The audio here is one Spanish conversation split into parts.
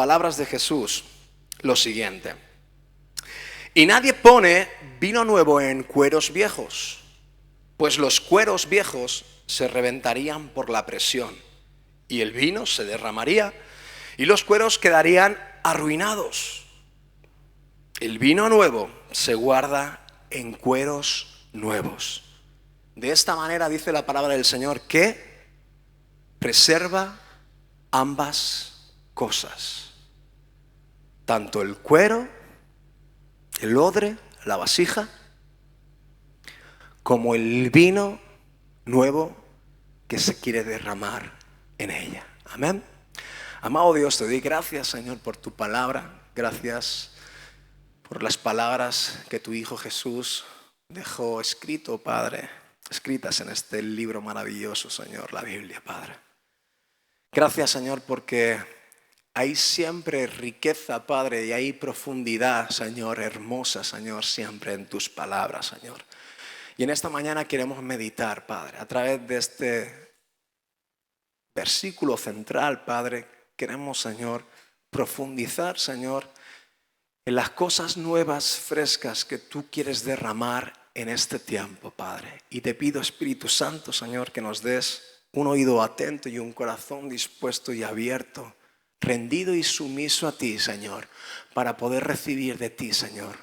palabras de Jesús lo siguiente: y nadie pone vino nuevo en cueros viejos, pues los cueros viejos se reventarían por la presión, y el vino se derramaría, y los cueros quedarían arruinados. El vino nuevo se guarda en cueros nuevos. De esta manera dice la palabra del Señor que preserva ambas cosas, tanto el cuero, el odre, la vasija, como el vino nuevo que se quiere derramar en ella. Amén. Amado Dios, te doy gracias, Señor, por tu palabra. Gracias por las palabras que tu Hijo Jesús dejó escritas en este libro maravilloso, Señor, la Biblia, Padre. Gracias, Señor, porque hay siempre riqueza, Padre, y hay profundidad, Señor, hermosa, Señor, siempre en tus palabras, Señor. Y en esta mañana queremos meditar, Padre, a través de este versículo central, Padre. Queremos, Señor, profundizar, Señor, en las cosas nuevas, frescas que tú quieres derramar en este tiempo, Padre. Y te pido, Espíritu Santo, Señor, que nos des un oído atento y un corazón dispuesto y abierto, rendido y sumiso a ti, Señor, para poder recibir de ti, Señor,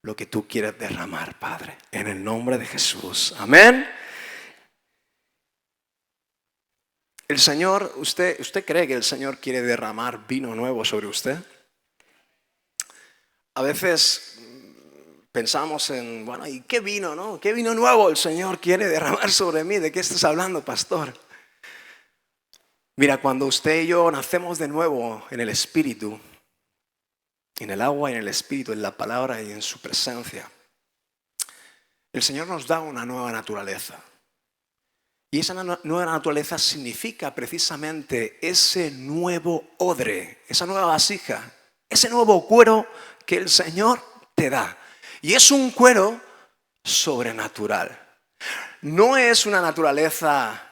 lo que tú quieres derramar, Padre, en el nombre de Jesús. Amén. El Señor, ¿usted cree que el Señor quiere derramar vino nuevo sobre usted? A veces pensamos en, bueno, ¿y qué vino, no? ¿Qué vino nuevo el Señor quiere derramar sobre mí? ¿De qué estás hablando, pastor? Mira, cuando usted y yo nacemos de nuevo en el Espíritu, en el agua y en el Espíritu, en la palabra y en su presencia, el Señor nos da una nueva naturaleza. Y esa nueva naturaleza significa precisamente ese nuevo odre, esa nueva vasija, ese nuevo cuero que el Señor te da. Y es un cuero sobrenatural. No es una naturaleza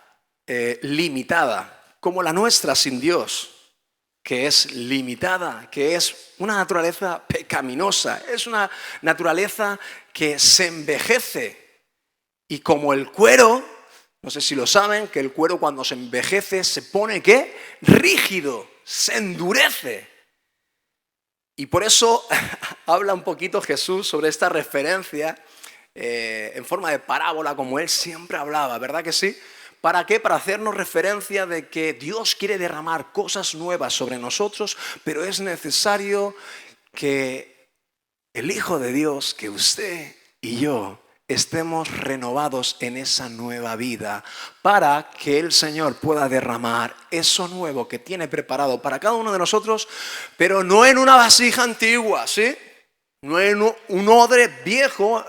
limitada como la nuestra sin Dios, que es limitada, que es una naturaleza pecaminosa, es una naturaleza que se envejece. Y como el cuero, no sé si lo saben, que el cuero cuando se envejece se pone, ¿qué? Rígido, se endurece. Y por eso habla un poquito Jesús sobre esta referencia en forma de parábola, como él siempre hablaba, ¿verdad que sí? ¿Para qué? Para hacernos referencia de que Dios quiere derramar cosas nuevas sobre nosotros, pero es necesario que el Hijo de Dios, que usted y yo, estemos renovados en esa nueva vida para que el Señor pueda derramar eso nuevo que tiene preparado para cada uno de nosotros, pero no en una vasija antigua, ¿sí? No en un odre viejo,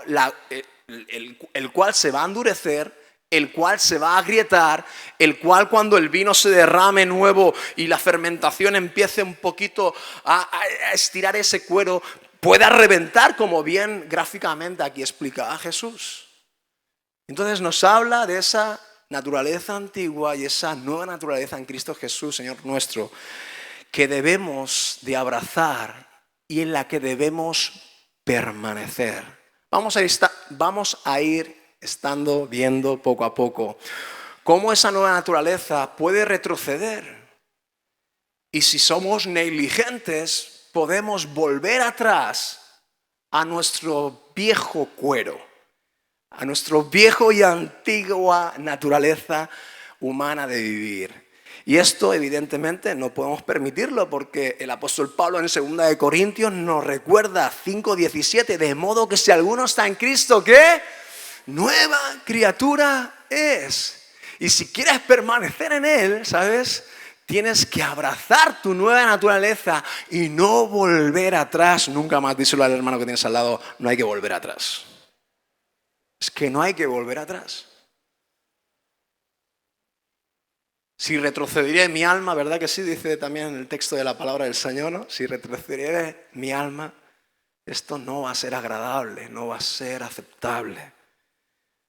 el cual se va a endurecer, el cual se va a agrietar, el cual cuando el vino se derrame nuevo y la fermentación empiece un poquito a estirar ese cuero, pueda reventar, como bien gráficamente aquí explicaba Jesús. Entonces nos habla de esa naturaleza antigua y esa nueva naturaleza en Cristo Jesús, Señor nuestro, que debemos de abrazar y en la que debemos permanecer. Vamos a ir viendo poco a poco cómo esa nueva naturaleza puede retroceder. Y si somos negligentes, podemos volver atrás a nuestro viejo cuero, a nuestro viejo y antigua naturaleza humana de vivir. Y esto evidentemente no podemos permitirlo porque el apóstol Pablo en 2 de Corintios nos recuerda 5:17, de modo que si alguno está en Cristo, ¿qué? Nueva criatura es. Y si quieres permanecer en Él, ¿sabes? Tienes que abrazar tu nueva naturaleza y no volver atrás. Nunca más, díselo al hermano que tienes al lado, no hay que volver atrás. Es que no hay que volver atrás. Si retrocederé mi alma, ¿verdad que sí? Dice también en el texto de la palabra del Señor, ¿no? Si retrocederé mi alma, esto no va a ser agradable, no va a ser aceptable.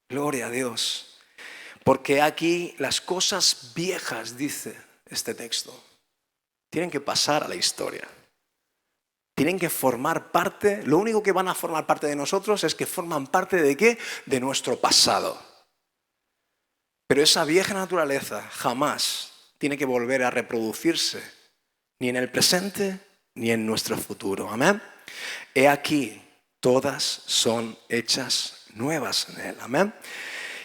Gloria a Dios. Porque aquí las cosas viejas, dice este texto, tienen que pasar a la historia. Tienen que formar parte, lo único que van a formar parte de nosotros es que forman parte ¿de qué? De nuestro pasado. Pero esa vieja naturaleza jamás tiene que volver a reproducirse, ni en el presente ni en nuestro futuro. Amén. He aquí, todas son hechas nuevas en él. Amén.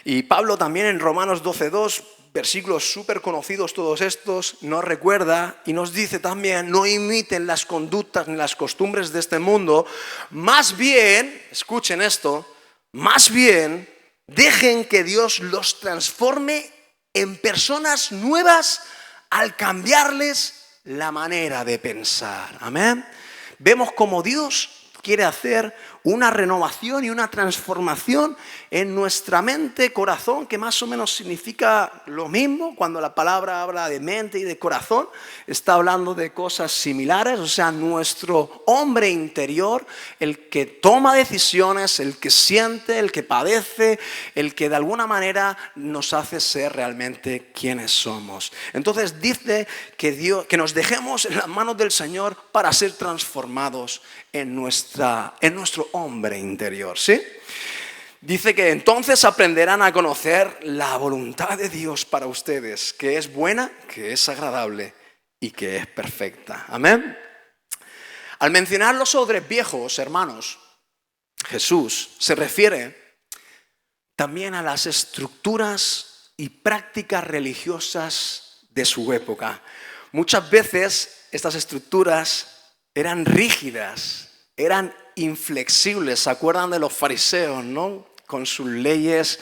Y Pablo también en Romanos 12:2, versículos súper conocidos todos estos, nos recuerda y nos dice también: no imiten las conductas ni las costumbres de este mundo, más bien, escuchen esto, más bien dejen que Dios los transforme en personas nuevas al cambiarles la manera de pensar. Amén. Vemos cómo Dios quiere hacer una renovación y una transformación en nuestra mente, corazón, que más o menos significa lo mismo. Cuando la palabra habla de mente y de corazón, está hablando de cosas similares. O sea, nuestro hombre interior, el que toma decisiones, el que siente, el que padece, el que de alguna manera nos hace ser realmente quienes somos. Entonces dice que nos dejemos en las manos del Señor para ser transformados en nuestro hombre interior, ¿sí? Dice que entonces aprenderán a conocer la voluntad de Dios para ustedes, que es buena, que es agradable y que es perfecta. Amén. Al mencionar los odres viejos, hermanos, Jesús se refiere también a las estructuras y prácticas religiosas de su época. Muchas veces estas estructuras eran rígidas, eran inflexibles. ¿Se acuerdan de los fariseos, no? Con sus leyes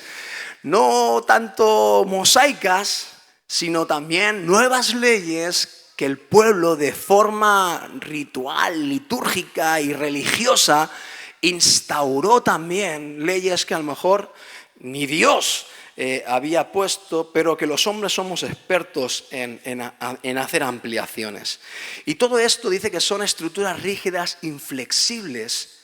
no tanto mosaicas, sino también nuevas leyes que el pueblo de forma ritual, litúrgica y religiosa instauró también leyes que a lo mejor ni Dios había puesto, pero que los hombres somos expertos en hacer ampliaciones. Y todo esto dice que son estructuras rígidas, inflexibles,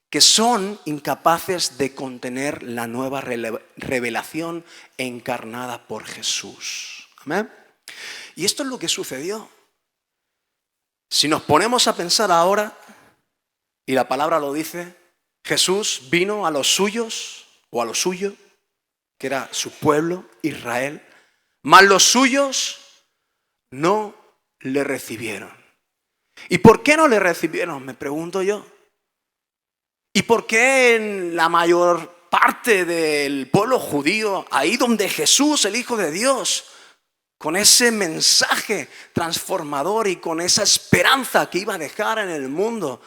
que son incapaces de contener la nueva revelación encarnada por Jesús. ¿Amén? Y esto es lo que sucedió. Si nos ponemos a pensar ahora, y la palabra lo dice, Jesús vino a los suyos, o a lo suyo, que era su pueblo, Israel, mas los suyos no le recibieron. ¿Y por qué no le recibieron? Me pregunto yo. ¿Y por qué en la mayor parte del pueblo judío, ahí donde Jesús, el Hijo de Dios, con ese mensaje transformador y con esa esperanza que iba a dejar en el mundo,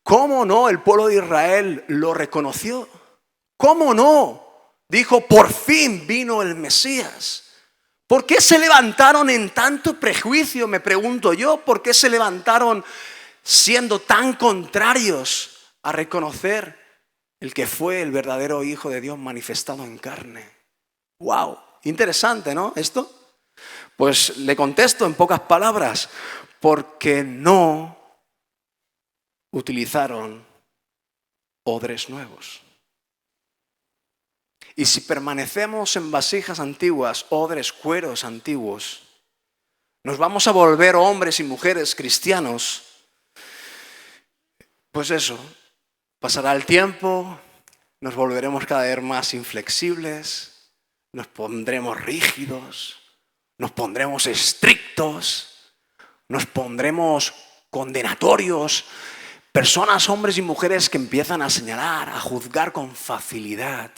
cómo no el pueblo de Israel lo reconoció? ¿Cómo no? Dijo, por fin vino el Mesías. ¿Por qué se levantaron en tanto prejuicio? Me pregunto yo. ¿Por qué se levantaron siendo tan contrarios a reconocer el que fue el verdadero Hijo de Dios manifestado en carne? ¡Wow! Interesante, ¿no? Esto. Pues le contesto en pocas palabras. Porque no utilizaron odres nuevos. Y si permanecemos en vasijas antiguas, odres, cueros antiguos, nos vamos a volver hombres y mujeres cristianos. Pues eso, pasará el tiempo, nos volveremos cada vez más inflexibles, nos pondremos rígidos, nos pondremos estrictos, nos pondremos condenatorios. Personas, hombres y mujeres que empiezan a señalar, a juzgar con facilidad.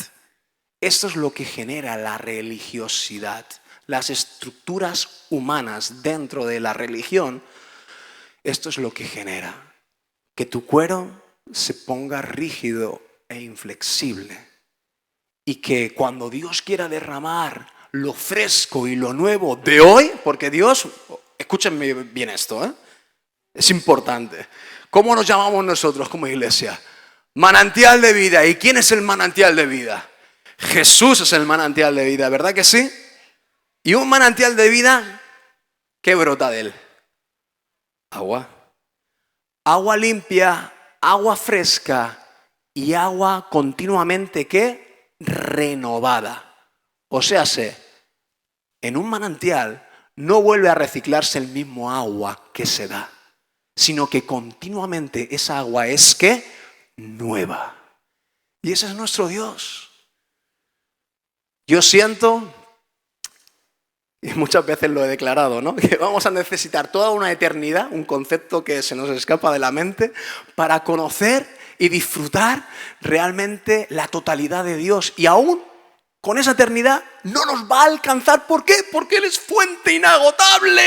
Esto es lo que genera la religiosidad. Las estructuras humanas dentro de la religión, esto es lo que genera. Que tu cuero se ponga rígido e inflexible. Y que cuando Dios quiera derramar lo fresco y lo nuevo de hoy, porque Dios, escúchenme bien esto, es importante. ¿Cómo nos llamamos nosotros como iglesia? Manantial de vida. ¿Y quién es el manantial de vida? Jesús es el manantial de vida, ¿verdad que sí? Y un manantial de vida, ¿qué brota de él? Agua. Agua limpia, agua fresca y agua continuamente, ¿qué? Renovada. O sea, en un manantial no vuelve a reciclarse el mismo agua que se da, sino que continuamente esa agua es ¿qué? Nueva. Y ese es nuestro Dios. Yo siento, y muchas veces lo he declarado, ¿no? Que vamos a necesitar toda una eternidad, un concepto que se nos escapa de la mente, para conocer y disfrutar realmente la totalidad de Dios. Y aún con esa eternidad no nos va a alcanzar. ¿Por qué? Porque Él es fuente inagotable.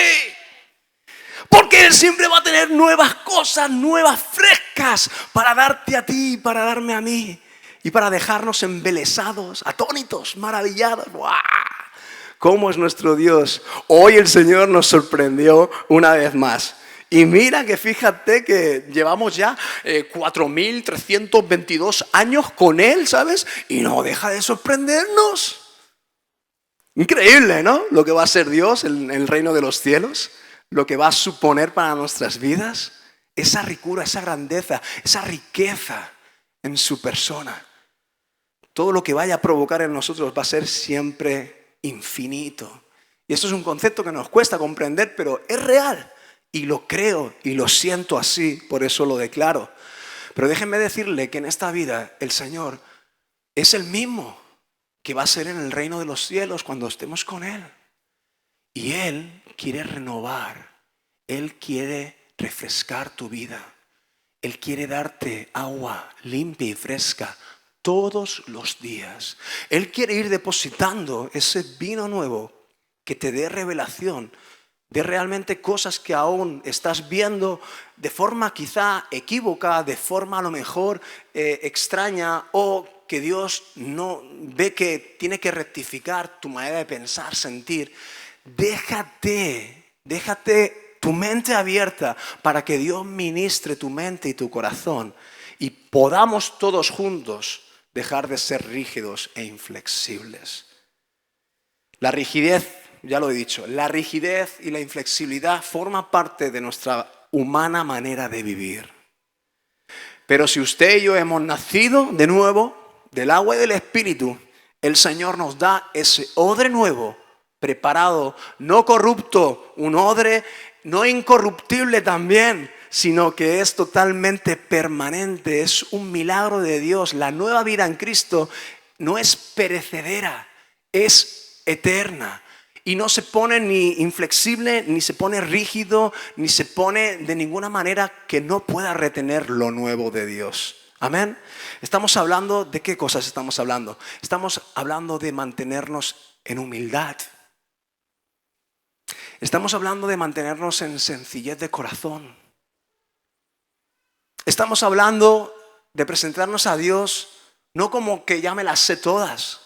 Porque Él siempre va a tener nuevas cosas, nuevas, frescas, para darte a ti, para darme a mí. Y para dejarnos embelesados, atónitos, maravillados. ¡Wow! ¿Cómo es nuestro Dios? Hoy el Señor nos sorprendió una vez más. Y mira que fíjate que llevamos ya 4.322 años con Él, ¿sabes? Y no deja de sorprendernos. Increíble, ¿no? Lo que va a ser Dios en el reino de los cielos. Lo que va a suponer para nuestras vidas. Esa ricura, esa grandeza, esa riqueza en su persona. Todo lo que vaya a provocar en nosotros va a ser siempre infinito. Y esto es un concepto que nos cuesta comprender, pero es real. Y lo creo y lo siento así, por eso lo declaro. Pero déjenme decirle que en esta vida el Señor es el mismo que va a ser en el reino de los cielos cuando estemos con Él. Y Él quiere renovar, Él quiere refrescar tu vida. Él quiere darte agua limpia y fresca todos los días. Él quiere ir depositando ese vino nuevo que te dé revelación de realmente cosas que aún estás viendo de forma quizá equívoca, de forma a lo mejor extraña, o que Dios no ve que tiene que rectificar tu manera de pensar, sentir. Déjate tu mente abierta para que Dios ministre tu mente y tu corazón y podamos todos juntos dejar de ser rígidos e inflexibles. La rigidez, ya lo he dicho, la rigidez y la inflexibilidad forman parte de nuestra humana manera de vivir. Pero si usted y yo hemos nacido de nuevo del agua y del Espíritu, el Señor nos da ese odre nuevo, preparado, no corrupto, un odre no incorruptible también, sino que es totalmente permanente, es un milagro de Dios. La nueva vida en Cristo no es perecedera, es eterna. Y no se pone ni inflexible, ni se pone rígido, ni se pone de ninguna manera que no pueda retener lo nuevo de Dios. Amén. Estamos hablando de qué cosas estamos hablando. Estamos hablando de mantenernos en humildad. Estamos hablando de mantenernos en sencillez de corazón. Estamos hablando de presentarnos a Dios no como que ya me las sé todas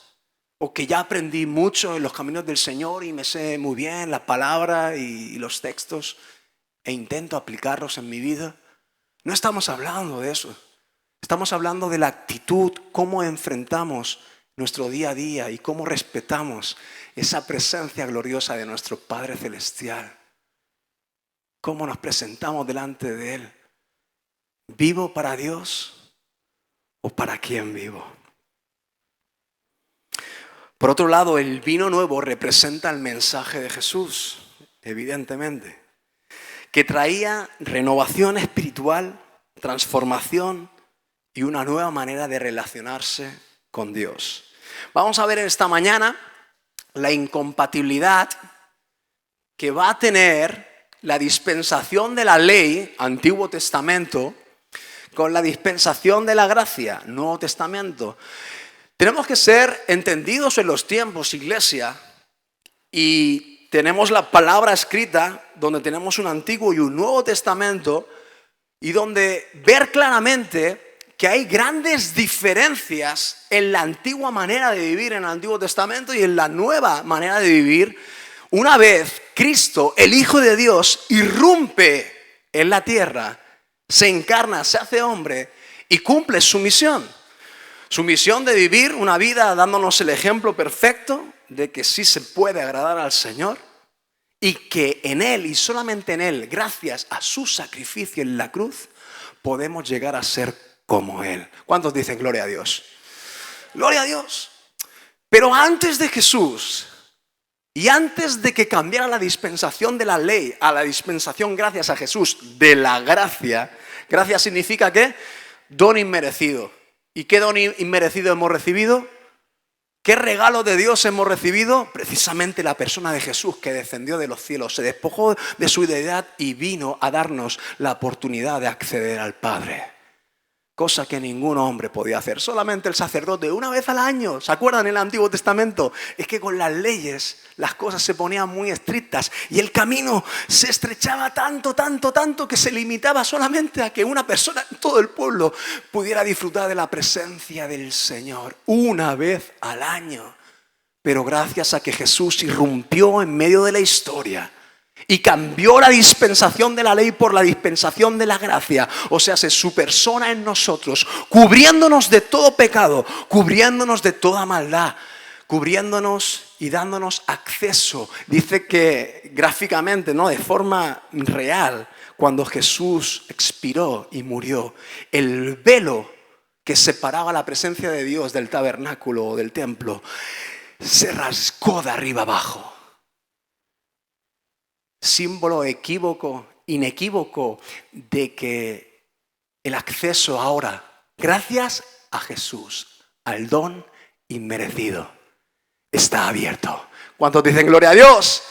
o que ya aprendí mucho en los caminos del Señor y me sé muy bien la palabra y los textos e intento aplicarlos en mi vida. No estamos hablando de eso. Estamos hablando de la actitud, cómo enfrentamos nuestro día a día y cómo respetamos esa presencia gloriosa de nuestro Padre Celestial. Cómo nos presentamos delante de Él. ¿Vivo para Dios o para quién vivo? Por otro lado, el vino nuevo representa el mensaje de Jesús, evidentemente, que traía renovación espiritual, transformación y una nueva manera de relacionarse con Dios. Vamos a ver esta mañana la incompatibilidad que va a tener la dispensación de la ley, Antiguo Testamento, con la dispensación de la gracia, Nuevo Testamento. Tenemos que ser entendidos en los tiempos, iglesia, y tenemos la palabra escrita, donde tenemos un Antiguo y un Nuevo Testamento, y donde ver claramente que hay grandes diferencias en la antigua manera de vivir en el Antiguo Testamento y en la nueva manera de vivir. Una vez Cristo, el Hijo de Dios, irrumpe en la tierra, se encarna, se hace hombre y cumple su misión. Su misión de vivir una vida dándonos el ejemplo perfecto de que sí se puede agradar al Señor y que en Él y solamente en Él, gracias a su sacrificio en la cruz, podemos llegar a ser como Él. ¿Cuántos dicen gloria a Dios? Gloria a Dios. Pero antes de Jesús, Y antes de que cambiara la dispensación de la ley a la dispensación, gracias a Jesús, de la gracia, gracia significa ¿qué? Don inmerecido. ¿Y qué don inmerecido hemos recibido? ¿Qué regalo de Dios hemos recibido? Precisamente la persona de Jesús, que descendió de los cielos, se despojó de su deidad y vino a darnos la oportunidad de acceder al Padre. Cosa que ningún hombre podía hacer, solamente el sacerdote una vez al año. ¿Se acuerdan en el Antiguo Testamento? Es que con las leyes las cosas se ponían muy estrictas y el camino se estrechaba tanto que se limitaba solamente a que una persona en todo el pueblo pudiera disfrutar de la presencia del Señor una vez al año. Pero gracias a que Jesús irrumpió en medio de la historia y cambió la dispensación de la ley por la dispensación de la gracia. O sea, su persona en nosotros, cubriéndonos de todo pecado, cubriéndonos de toda maldad, cubriéndonos y dándonos acceso. Dice que gráficamente, ¿no? De forma real, cuando Jesús expiró y murió, el velo que separaba la presencia de Dios del tabernáculo o del templo se rasgó de arriba abajo. Símbolo inequívoco de que el acceso ahora, gracias a Jesús, al don inmerecido, está abierto. ¿Cuántos dicen gloria a Dios?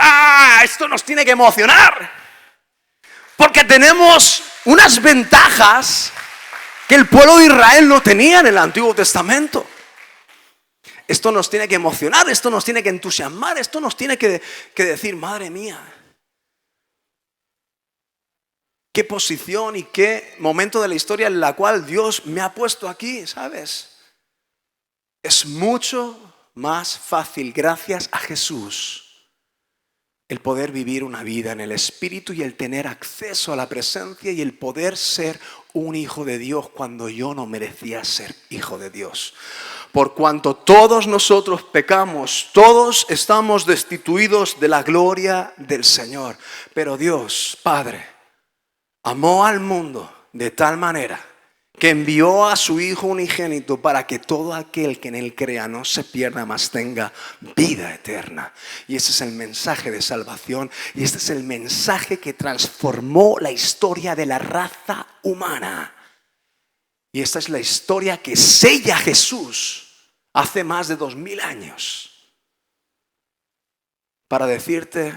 ¡Ah! Esto nos tiene que emocionar, porque tenemos unas ventajas que el pueblo de Israel no tenía en el Antiguo Testamento. Esto nos tiene que emocionar, esto nos tiene que entusiasmar, esto nos tiene que decir, madre mía, qué posición y qué momento de la historia en la cual Dios me ha puesto aquí, ¿sabes? Es mucho más fácil, gracias a Jesús, el poder vivir una vida en el Espíritu y el tener acceso a la presencia y el poder ser un hijo de Dios cuando yo no merecía ser hijo de Dios. Por cuanto todos nosotros pecamos, todos estamos destituidos de la gloria del Señor. Pero Dios, Padre, amó al mundo de tal manera que envió a su Hijo unigénito para que todo aquel que en Él crea no se pierda, mas tenga vida eterna. Y ese es el mensaje de salvación y este es el mensaje que transformó la historia de la raza humana. Y esta es la historia que sella Jesús hace más de 2000 años para decirte,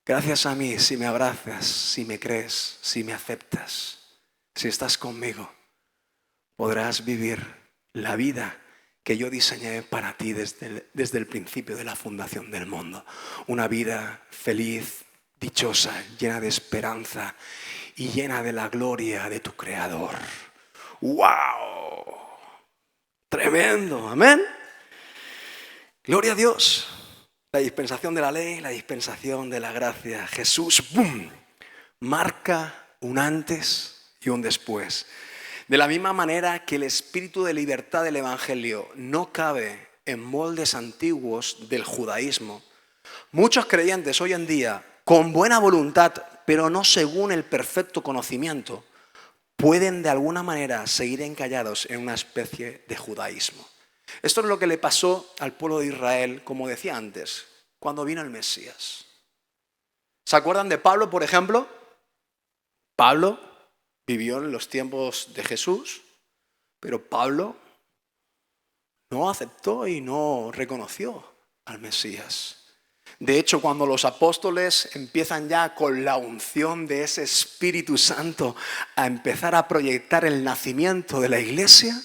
gracias a mí, si me abrazas, si me crees, si me aceptas, si estás conmigo, podrás vivir la vida que yo diseñé para ti desde el principio de la fundación del mundo. Una vida feliz, dichosa, llena de esperanza y llena de la gloria de tu Creador. ¡Wow! Tremendo, amén. Gloria a Dios. La dispensación de la ley, la dispensación de la gracia. Jesús, ¡boom!, marca un antes y un después. De la misma manera que el espíritu de libertad del Evangelio no cabe en moldes antiguos del judaísmo, muchos creyentes hoy en día, con buena voluntad, pero no según el perfecto conocimiento, pueden de alguna manera seguir encallados en una especie de judaísmo. Esto es lo que le pasó al pueblo de Israel, como decía antes, cuando vino el Mesías. ¿Se acuerdan de Pablo, por ejemplo? Pablo vivió en los tiempos de Jesús, pero Pablo no aceptó y no reconoció al Mesías. De hecho, cuando los apóstoles empiezan ya con la unción de ese Espíritu Santo a empezar a proyectar el nacimiento de la iglesia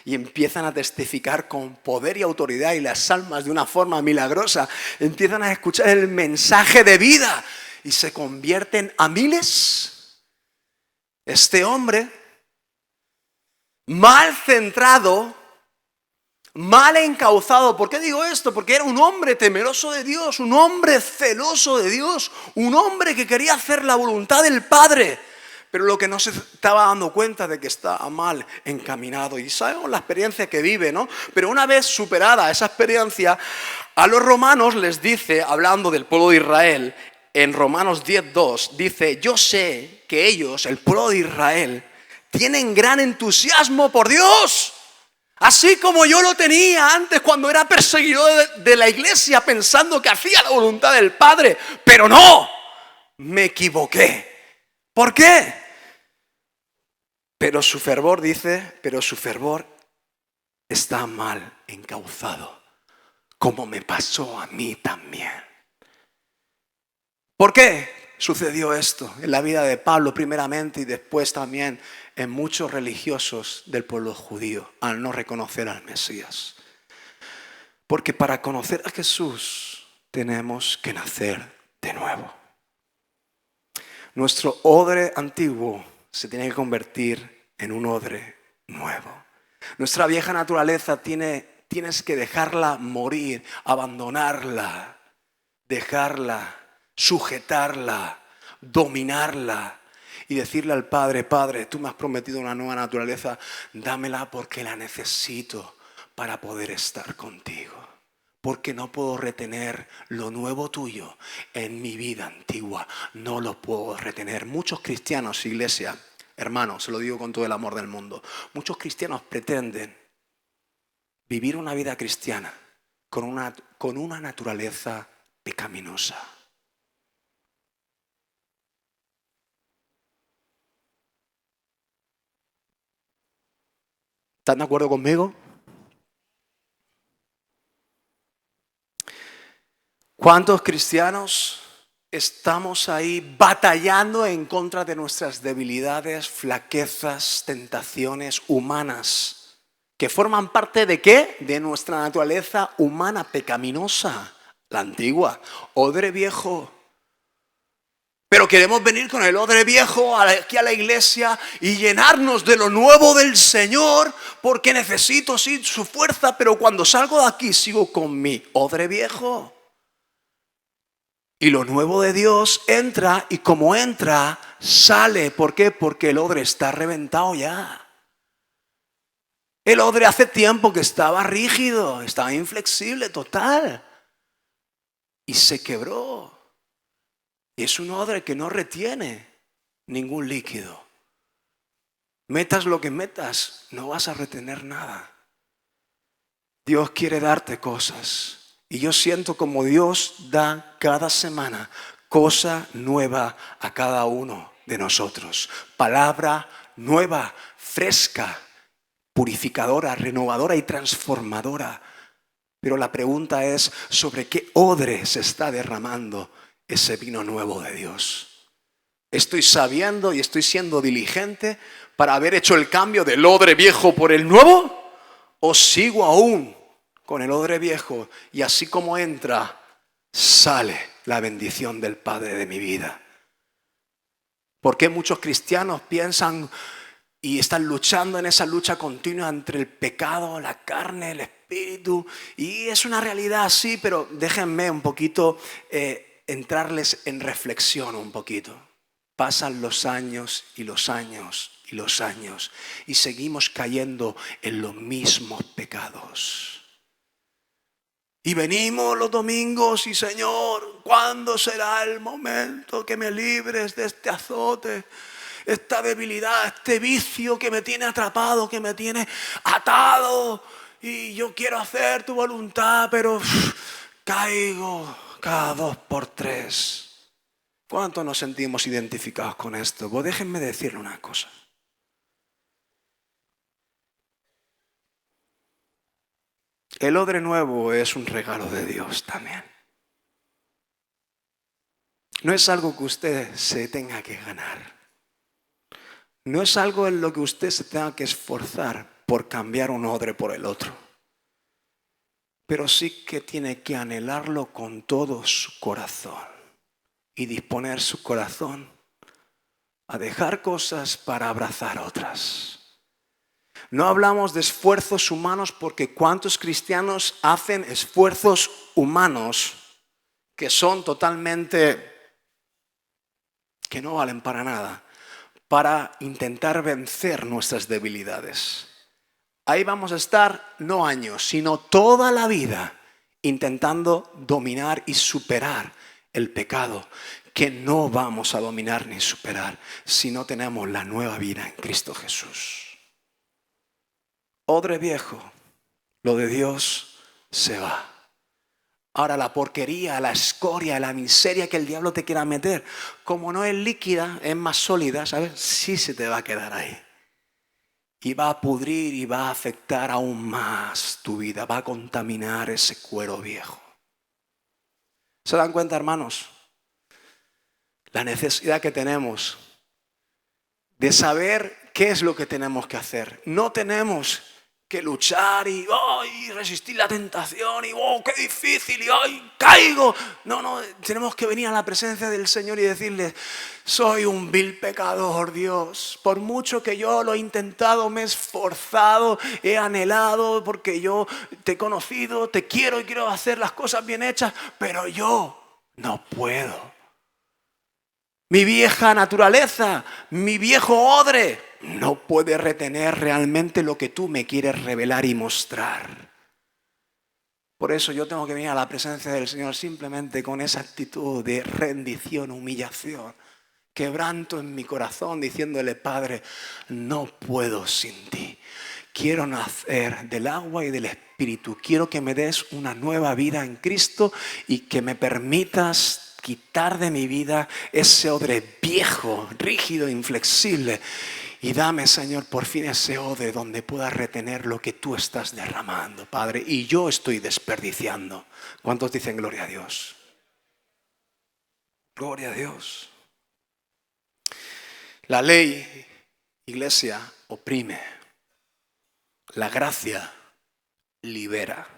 y empiezan a testificar con poder y autoridad y las almas de una forma milagrosa, empiezan a escuchar el mensaje de vida y se convierten a miles. Este hombre, mal centrado, mal encauzado. ¿Por qué digo esto? Porque era un hombre temeroso de Dios, un hombre celoso de Dios, un hombre que quería hacer la voluntad del Padre, pero lo que no se estaba dando cuenta de que estaba mal encaminado. Y sabemos la experiencia que vive, ¿no? Pero una vez superada esa experiencia, a los romanos les dice, hablando del pueblo de Israel, en Romanos 10:2, dice, yo sé que ellos, el pueblo de Israel, tienen gran entusiasmo por Dios. Así como yo lo tenía antes cuando era perseguidor de la iglesia pensando que hacía la voluntad del Padre. Pero no, me equivoqué. ¿Por qué? Pero su fervor, dice, pero su fervor está mal encauzado, como me pasó a mí también. ¿Por qué sucedió esto en la vida de Pablo primeramente y después también en muchos religiosos del pueblo judío al no reconocer al Mesías? Porque para conocer a Jesús tenemos que nacer de nuevo. Nuestro odre antiguo se tiene que convertir en un odre nuevo. Nuestra vieja naturaleza tienes que dejarla morir, abandonarla, dejarla, sujetarla, dominarla y decirle al Padre: Padre, tú me has prometido una nueva naturaleza, dámela porque la necesito para poder estar contigo. Porque no puedo retener lo nuevo tuyo en mi vida antigua. No lo puedo retener. Muchos cristianos, iglesia, hermanos, se lo digo con todo el amor del mundo, muchos cristianos pretenden vivir una vida cristiana con una naturaleza pecaminosa. ¿Están de acuerdo conmigo? ¿Cuántos cristianos estamos ahí batallando en contra de nuestras debilidades, flaquezas, tentaciones humanas? ¿Que forman parte de qué? De nuestra naturaleza humana pecaminosa, la antigua, odre viejo. Pero queremos venir con el odre viejo aquí a la iglesia y llenarnos de lo nuevo del Señor porque necesito sí su fuerza, pero cuando salgo de aquí sigo con mi odre viejo. Y lo nuevo de Dios entra y como entra, sale. ¿Por qué? Porque el odre está reventado ya. El odre hace tiempo que estaba rígido, estaba inflexible, total. Y se quebró. Y es un odre que no retiene ningún líquido. Metas lo que metas, no vas a retener nada. Dios quiere darte cosas. Y yo siento como Dios da cada semana cosa nueva a cada uno de nosotros. Palabra nueva, fresca, purificadora, renovadora y transformadora. Pero la pregunta es, ¿sobre qué odre se está derramando ese vino nuevo de Dios? ¿Estoy sabiendo y estoy siendo diligente para haber hecho el cambio del odre viejo por el nuevo? ¿O sigo aún con el odre viejo y así como entra, sale la bendición del Padre de mi vida? ¿Por qué muchos cristianos piensan y están luchando en esa lucha continua entre el pecado, la carne, el espíritu? Y es una realidad, sí, pero déjenme un poquito entrarles en reflexión un poquito. Pasan los años y los años y los años y seguimos cayendo en los mismos pecados. Y venimos los domingos y Señor, ¿cuándo será el momento que me libres de este azote? Esta debilidad, este vicio que me tiene atrapado, que me tiene atado. Y yo quiero hacer tu voluntad, pero caigo cada 2 por 3. ¿Cuánto nos sentimos identificados con esto? Pues déjenme decirle una cosa. El odre nuevo es un regalo de Dios también. No es algo que usted se tenga que ganar. No es algo en lo que usted se tenga que esforzar por cambiar un odre por el otro. Pero sí que tiene que anhelarlo con todo su corazón y disponer su corazón a dejar cosas para abrazar otras. No hablamos de esfuerzos humanos porque ¿cuántos cristianos hacen esfuerzos humanos que son totalmente, que no valen para nada, para intentar vencer nuestras debilidades? Ahí vamos a estar no años, sino toda la vida intentando dominar y superar el pecado, que no vamos a dominar ni superar si no tenemos la nueva vida en Cristo Jesús. odre viejo, lo de Dios se va. Ahora la porquería, la escoria, la miseria que el diablo te quiera meter, como no es líquida, es más sólida, ¿sabes? Sí se te va a quedar ahí. Y va a pudrir y va a afectar aún más tu vida, va a contaminar ese cuero viejo. ¿Se dan cuenta, hermanos? La necesidad que tenemos de saber qué es lo que tenemos que hacer. No tenemos que luchar y resistir la tentación y qué difícil y caigo. No, tenemos que venir a la presencia del Señor y decirle: soy un vil pecador, Dios. Por mucho que yo lo he intentado, me he esforzado, he anhelado, porque yo te he conocido, te quiero y quiero hacer las cosas bien hechas, pero yo no puedo. Mi vieja naturaleza, mi viejo odre, no puede retener realmente lo que tú me quieres revelar y mostrar. Por eso yo tengo que venir a la presencia del Señor simplemente con esa actitud de rendición, humillación, quebranto en mi corazón, diciéndole: Padre, no puedo sin ti. Quiero nacer del agua y del Espíritu. Quiero que me des una nueva vida en Cristo y que me permitas quitar de mi vida ese odre viejo, rígido, inflexible. Y dame, Señor, por fin ese odre donde pueda retener lo que tú estás derramando, Padre, y yo estoy desperdiciando. ¿Cuántos dicen gloria a Dios? Gloria a Dios. La ley, iglesia, oprime. La gracia libera.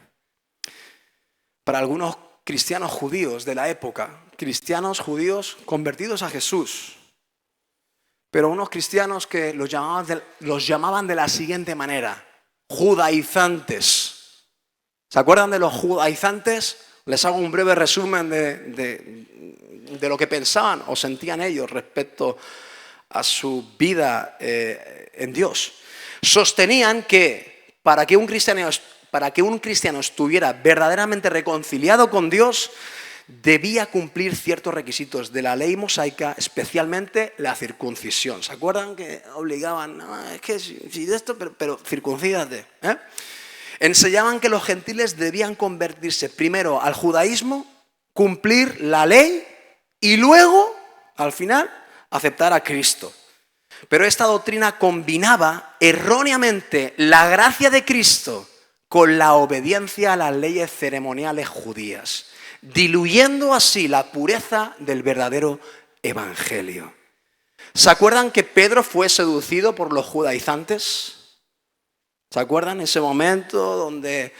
Para algunos cristianos judíos de la época, cristianos judíos convertidos a Jesús, pero unos cristianos que los llamaban de la siguiente manera: judaizantes. ¿Se acuerdan de los judaizantes? Les hago un breve resumen de lo que pensaban o sentían ellos respecto a su vida en Dios. Sostenían que para que un cristiano estuviera verdaderamente reconciliado con Dios, debía cumplir ciertos requisitos de la ley mosaica, especialmente la circuncisión. ¿Se acuerdan que obligaban? No, es que si de esto, pero circuncídate. Enseñaban que los gentiles debían convertirse primero al judaísmo, cumplir la ley y luego, al final, aceptar a Cristo. Pero esta doctrina combinaba erróneamente la gracia de Cristo con la obediencia a las leyes ceremoniales judías, diluyendo así la pureza del verdadero evangelio. ¿Se acuerdan que Pedro fue seducido por los judaizantes? ¿Se acuerdan ese momento donde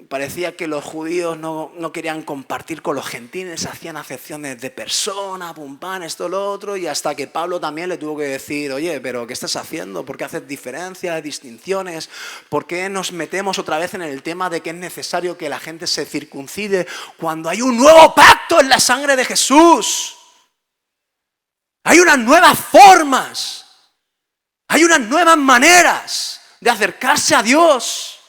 parecía que los judíos no querían compartir con los gentiles, hacían acepciones de persona, pum, pam, esto, lo otro, y hasta que Pablo también le tuvo que decir: oye, pero ¿qué estás haciendo? ¿Por qué haces diferencias, distinciones? ¿Por qué nos metemos otra vez en el tema de que es necesario que la gente se circuncide cuando hay un nuevo pacto en la sangre de Jesús? Hay unas nuevas formas, hay unas nuevas maneras de acercarse a Dios.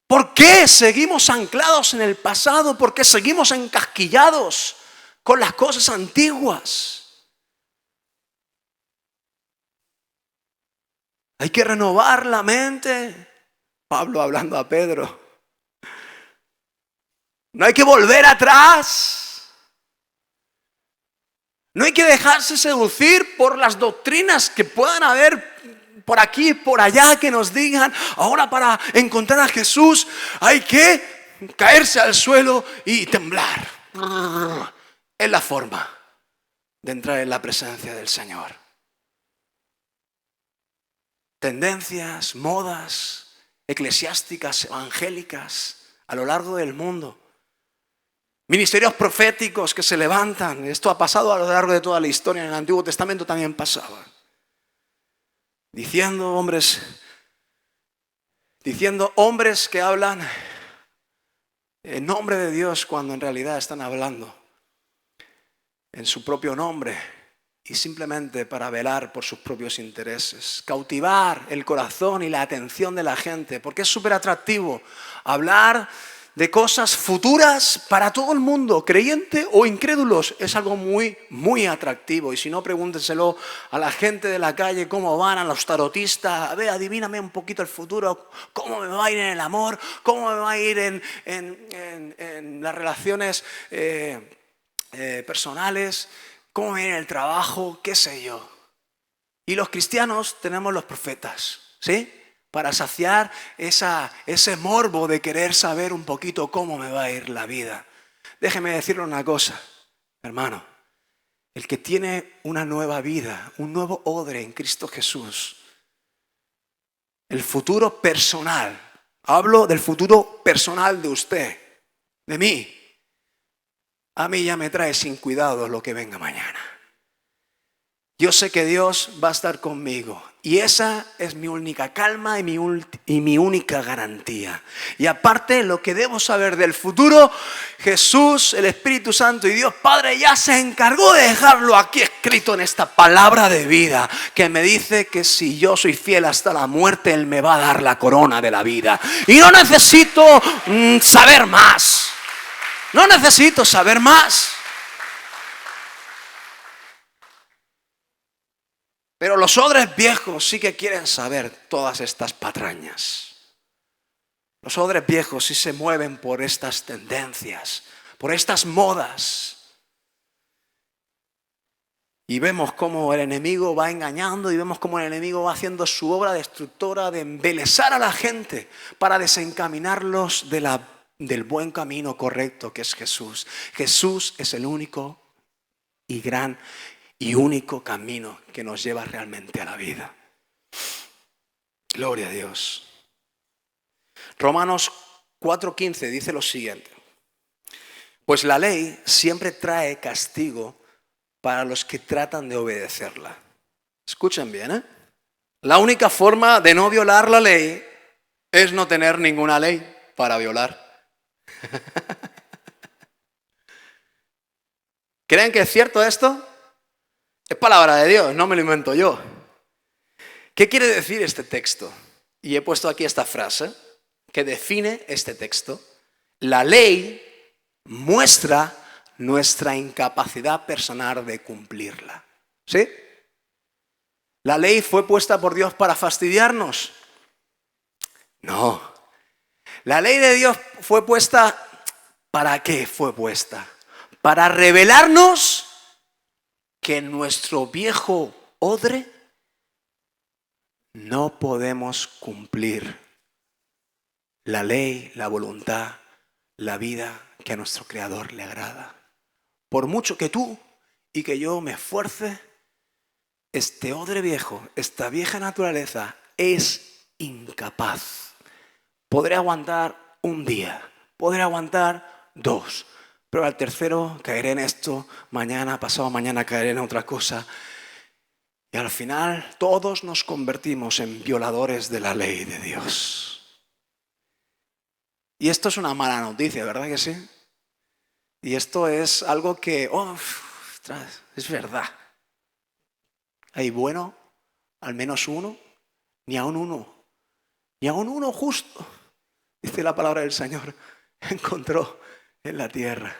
¿Por qué seguimos anclados en el pasado? ¿Por qué seguimos encasquillados con las cosas antiguas? Hay que renovar la mente. Pablo hablando a Pedro. No hay que volver atrás. No hay que dejarse seducir por las doctrinas que puedan haber por aquí y por allá, que nos digan: ahora para encontrar a Jesús hay que caerse al suelo y temblar. Es la forma de entrar en la presencia del Señor. Tendencias, modas eclesiásticas, evangélicas a lo largo del mundo. Ministerios proféticos que se levantan. Esto ha pasado a lo largo de toda la historia. En el Antiguo Testamento también pasaba. Diciendo hombres que hablan en nombre de Dios cuando en realidad están hablando en su propio nombre y simplemente para velar por sus propios intereses. Cautivar el corazón y la atención de la gente, porque es súper atractivo hablar de cosas futuras para todo el mundo, creyente o incrédulos, es algo muy, muy atractivo. Y si no, pregúntenselo a la gente de la calle, cómo van, a los tarotistas. A ver, adivíname un poquito el futuro, cómo me va a ir en el amor, cómo me va a ir en las relaciones personales, cómo me va a ir en el trabajo, qué sé yo. Y los cristianos tenemos los profetas, ¿sí? Para saciar ese morbo de querer saber un poquito cómo me va a ir la vida. Déjeme decirle una cosa, hermano. El que tiene una nueva vida, un nuevo odre en Cristo Jesús, el futuro personal, hablo del futuro personal de usted, de mí. A mí ya me trae sin cuidado lo que venga mañana. Yo sé que Dios va a estar conmigo y esa es mi única calma y mi única garantía. Y aparte, lo que debo saber del futuro, Jesús, el Espíritu Santo y Dios Padre ya se encargó de dejarlo aquí escrito en esta palabra de vida que me dice que si yo soy fiel hasta la muerte, Él me va a dar la corona de la vida. Y no necesito saber más. No necesito saber más. Pero los odres viejos sí que quieren saber todas estas patrañas. Los odres viejos sí se mueven por estas tendencias, por estas modas. Y vemos cómo el enemigo va engañando y vemos cómo el enemigo va haciendo su obra destructora de embelesar a la gente para desencaminarlos del buen camino correcto que es Jesús. Jesús es el único y gran y único camino que nos lleva realmente a la vida. Gloria a Dios. Romanos 4:15 dice lo siguiente. Pues la ley siempre trae castigo para los que tratan de obedecerla. Escuchen bien, ¿eh? La única forma de no violar la ley es no tener ninguna ley para violar. ¿Creen que es cierto esto? Es palabra de Dios, no me lo invento yo. ¿Qué quiere decir este texto? Y he puesto aquí esta frase que define este texto. La ley muestra nuestra incapacidad personal de cumplirla. ¿Sí? ¿La ley fue puesta por Dios para fastidiarnos? No. La ley de Dios fue puesta, ¿para qué fue puesta? Para revelarnos que nuestro viejo odre no podemos cumplir la ley, la voluntad, la vida que a nuestro Creador le agrada. Por mucho que tú y que yo me esfuerce, este odre viejo, esta vieja naturaleza es incapaz. Podré aguantar un día, podré aguantar 2, pero al tercero caeré en esto, mañana, pasado mañana caeré en otra cosa. Y al final todos nos convertimos en violadores de la ley de Dios. Y esto es una mala noticia, ¿verdad que sí? Y esto es algo que, es verdad. Hay bueno, al menos uno, ni aun uno justo, dice la palabra del Señor, encontró en la tierra.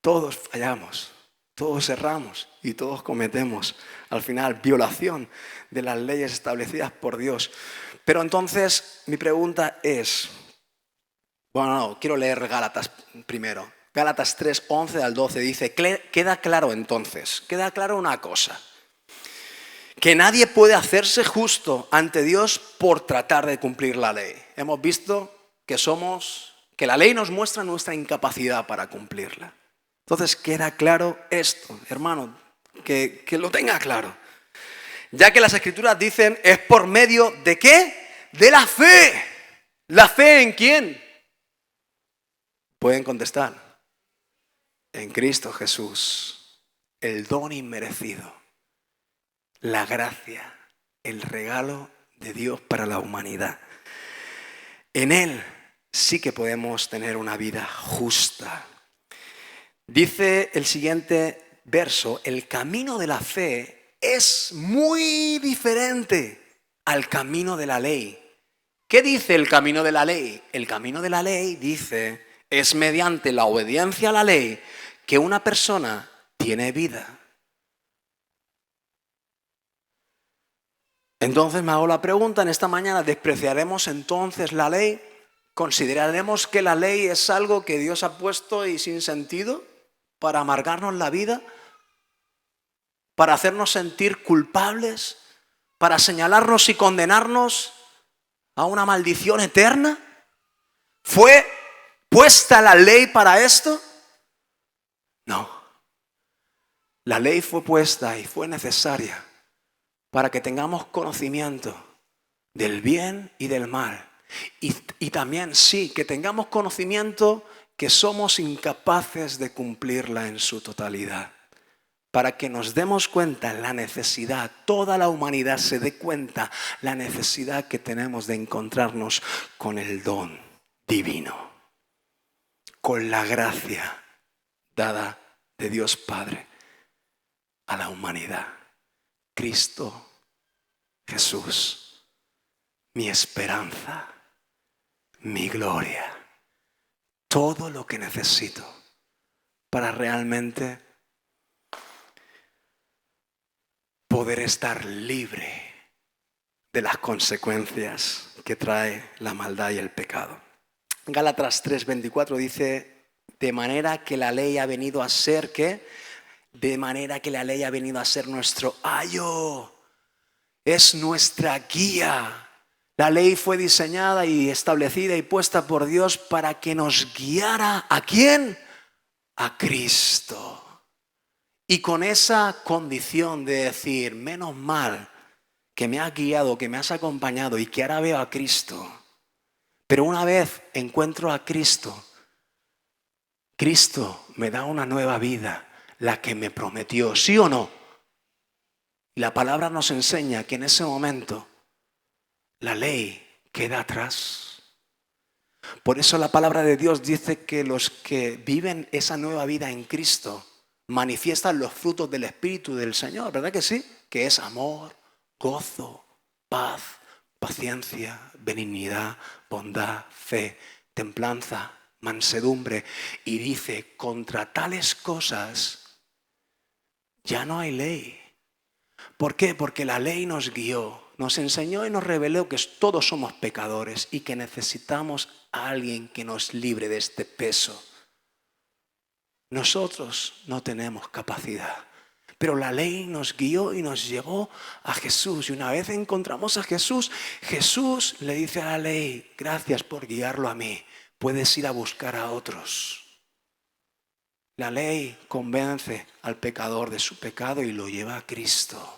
Todos fallamos, todos erramos y todos cometemos al final violación de las leyes establecidas por Dios. Pero entonces mi pregunta es, quiero leer Gálatas primero. Gálatas 3, 11 al 12 dice, queda claro entonces, queda claro una cosa, que nadie puede hacerse justo ante Dios por tratar de cumplir la ley. Hemos visto que la ley nos muestra nuestra incapacidad para cumplirla. Entonces queda claro esto, hermano, que lo tenga claro. Ya que las Escrituras dicen, es por medio ¿de qué? De la fe. ¿La fe en quién? Pueden contestar. En Cristo Jesús, el don inmerecido, la gracia, el regalo de Dios para la humanidad. En Él sí que podemos tener una vida justa. Dice el siguiente verso, el camino de la fe es muy diferente al camino de la ley ¿Qué dice el camino de la ley? El camino de la ley dice, es mediante la obediencia a la ley que una persona tiene vida. Entonces me hago la pregunta en esta mañana, ¿despreciaremos entonces la ley? ¿Consideraremos que la ley es algo que Dios ha puesto y sin sentido para amargarnos la vida? ¿Para hacernos sentir culpables? ¿Para señalarnos y condenarnos a una maldición eterna? ¿Fue puesta la ley para esto? No. La ley fue puesta y fue necesaria para que tengamos conocimiento del bien y del mal. Y también, sí, que tengamos conocimiento que somos incapaces de cumplirla en su totalidad. Para que nos demos cuenta la necesidad, toda la humanidad se dé cuenta la necesidad que tenemos de encontrarnos con el don divino, con la gracia dada de Dios Padre a la humanidad. Cristo Jesús, mi esperanza, mi gloria, todo lo que necesito para realmente poder estar libre de las consecuencias que trae la maldad y el pecado. Gálatas 3:24 dice, de manera que la ley ha venido a ser, ¿qué? De manera que la ley ha venido a ser nuestro ayo. Es nuestra guía. La ley fue diseñada y establecida y puesta por Dios para que nos guiara. ¿A quién? A Cristo. Y con esa condición de decir, menos mal que me has guiado, que me has acompañado y que ahora veo a Cristo. Pero una vez encuentro a Cristo, Cristo me da una nueva vida, la que me prometió, ¿sí o no? Y la palabra nos enseña que en ese momento la ley queda atrás. Por eso la palabra de Dios dice que los que viven esa nueva vida en Cristo manifiestan los frutos del Espíritu del Señor, ¿verdad que sí? Que es amor, gozo, paz, paciencia, benignidad, bondad, fe, templanza, mansedumbre. Y dice, contra tales cosas ya no hay ley. ¿Por qué? Porque la ley nos guió, nos enseñó y nos reveló que todos somos pecadores y que necesitamos a alguien que nos libre de este peso. Nosotros no tenemos capacidad, pero la ley nos guió y nos llevó a Jesús. Y una vez encontramos a Jesús, Jesús le dice a la ley, gracias por guiarlo a mí, puedes ir a buscar a otros. La ley convence al pecador de su pecado y lo lleva a Cristo.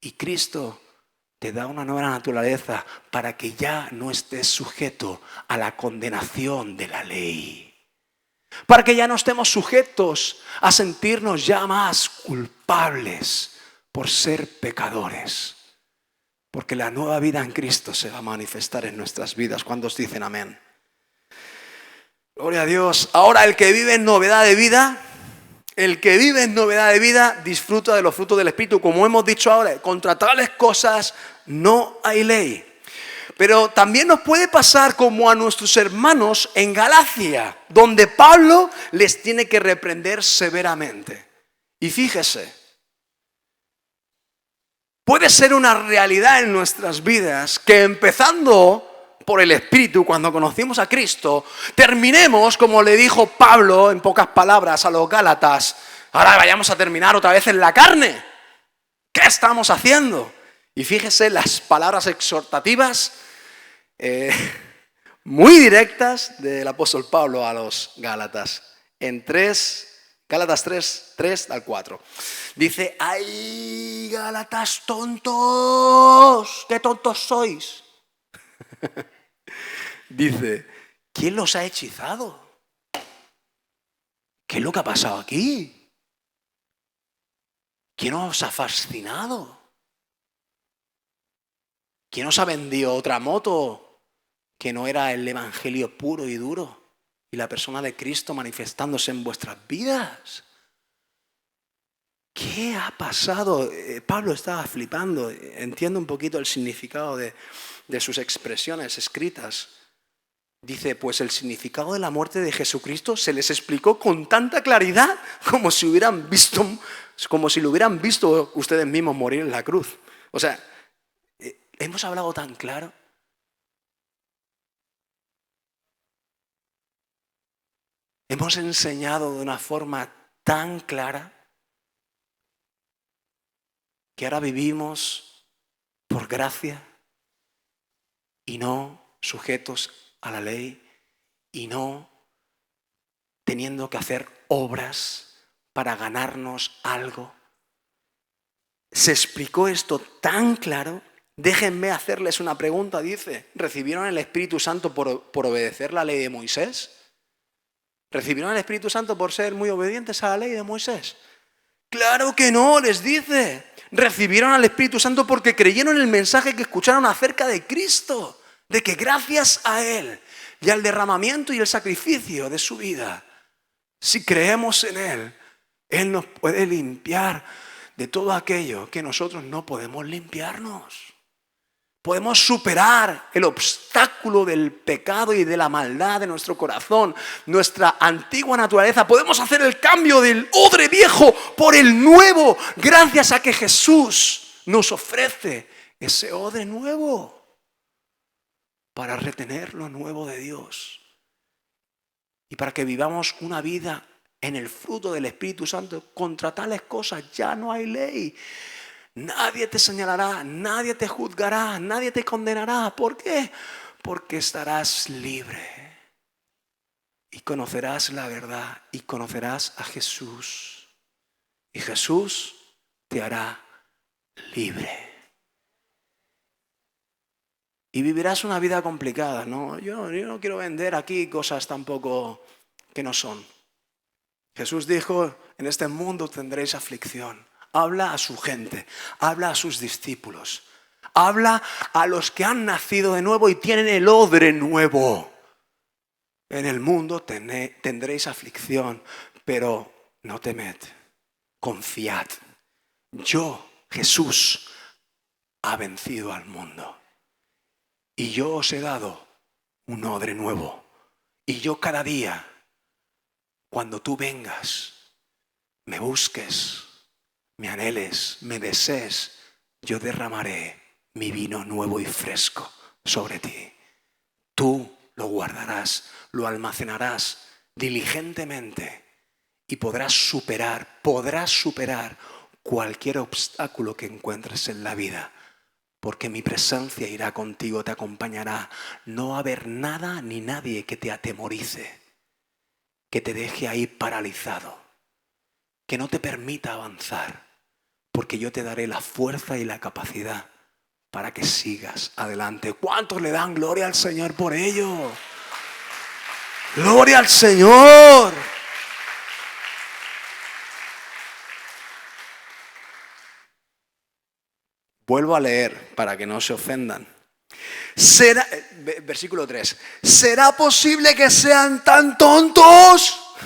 Y Cristo te da una nueva naturaleza para que ya no estés sujeto a la condenación de la ley. Para que ya no estemos sujetos a sentirnos ya más culpables por ser pecadores. Porque la nueva vida en Cristo se va a manifestar en nuestras vidas. ¿Cuántos dicen amén? Gloria a Dios. Ahora el que vive en novedad de vida, disfruta de los frutos del Espíritu. Como hemos dicho ahora, contra tales cosas no hay ley. Pero también nos puede pasar como a nuestros hermanos en Galacia, donde Pablo les tiene que reprender severamente. Y fíjese, puede ser una realidad en nuestras vidas que empezando por el Espíritu, cuando conocimos a Cristo, terminemos como le dijo Pablo en pocas palabras a los Gálatas, ahora vayamos a terminar otra vez en la carne. ¿Qué estamos haciendo? Y fíjese las palabras exhortativas muy directas del apóstol Pablo a los Gálatas. En Gálatas 3 al 4. Dice, ¡ay, Gálatas tontos! ¡Qué tontos sois! Dice, ¿quién los ha hechizado? ¿Qué es lo que ha pasado aquí? ¿Quién os ha fascinado? ¿Quién os ha vendido otra moto que no era el evangelio puro y duro y la persona de Cristo manifestándose en vuestras vidas? ¿qué ha pasado? Pablo estaba flipando. Entiendo un poquito el significado de sus expresiones escritas. Dice, pues el significado de la muerte de Jesucristo se les explicó con tanta claridad como si lo hubieran visto ustedes mismos morir en la cruz. O sea, hemos hablado tan claro. Hemos enseñado de una forma tan clara que ahora vivimos por gracia y no sujetos a la ley y no teniendo que hacer obras para ganarnos algo. Se explicó esto tan claro. Déjenme hacerles una pregunta, dice. ¿Recibieron el Espíritu Santo por obedecer la ley de Moisés? ¿Recibieron el Espíritu Santo por ser muy obedientes a la ley de Moisés? Claro que no, les dice. Recibieron al Espíritu Santo porque creyeron en el mensaje que escucharon acerca de Cristo, de que gracias a Él y al derramamiento y el sacrificio de su vida, si creemos en Él, Él nos puede limpiar de todo aquello que nosotros no podemos limpiarnos. Podemos superar el obstáculo del pecado y de la maldad de nuestro corazón, nuestra antigua naturaleza. Podemos hacer el cambio del odre viejo por el nuevo, gracias a que Jesús nos ofrece ese odre nuevo para retener lo nuevo de Dios y para que vivamos una vida en el fruto del Espíritu Santo. Contra tales cosas ya no hay ley. Nadie te señalará, nadie te juzgará, nadie te condenará. ¿Por qué? Porque estarás libre y conocerás la verdad y conocerás a Jesús. Y Jesús te hará libre. Y vivirás una vida complicada, ¿no? Yo no quiero vender aquí cosas tampoco que no son. Jesús dijo, en este mundo tendréis aflicción. Habla a su gente, habla a sus discípulos, habla a los que han nacido de nuevo y tienen el odre nuevo. En el mundo tendréis aflicción, pero no temed, confiad. Yo, Jesús, ha vencido al mundo. Y yo os he dado un odre nuevo. Y yo cada día, cuando tú vengas, me busques, me anheles, me desees, yo derramaré mi vino nuevo y fresco sobre ti. Tú lo guardarás, lo almacenarás diligentemente y podrás superar cualquier obstáculo que encuentres en la vida. Porque mi presencia irá contigo, te acompañará. No va a haber nada ni nadie que te atemorice, que te deje ahí paralizado, que no te permita avanzar. Porque yo te daré la fuerza y la capacidad para que sigas adelante. ¿Cuántos le dan gloria al Señor por ello? ¡Gloria al Señor! Vuelvo a leer para que no se ofendan. Versículo 3. ¿Será posible que sean tan tontos?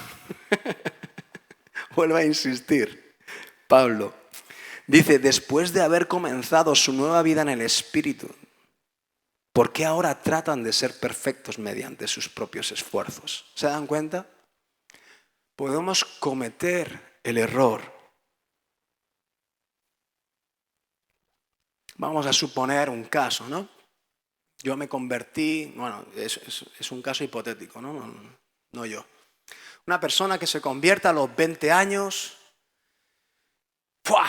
Vuelvo a insistir. Pablo dice, después de haber comenzado su nueva vida en el Espíritu, ¿por qué ahora tratan de ser perfectos mediante sus propios esfuerzos? ¿Se dan cuenta? Podemos cometer el error. Vamos a suponer un caso, ¿no? Yo me convertí, bueno, es un caso hipotético, ¿no? No yo. Una persona que se convierta a los 20 años, ¡fua!,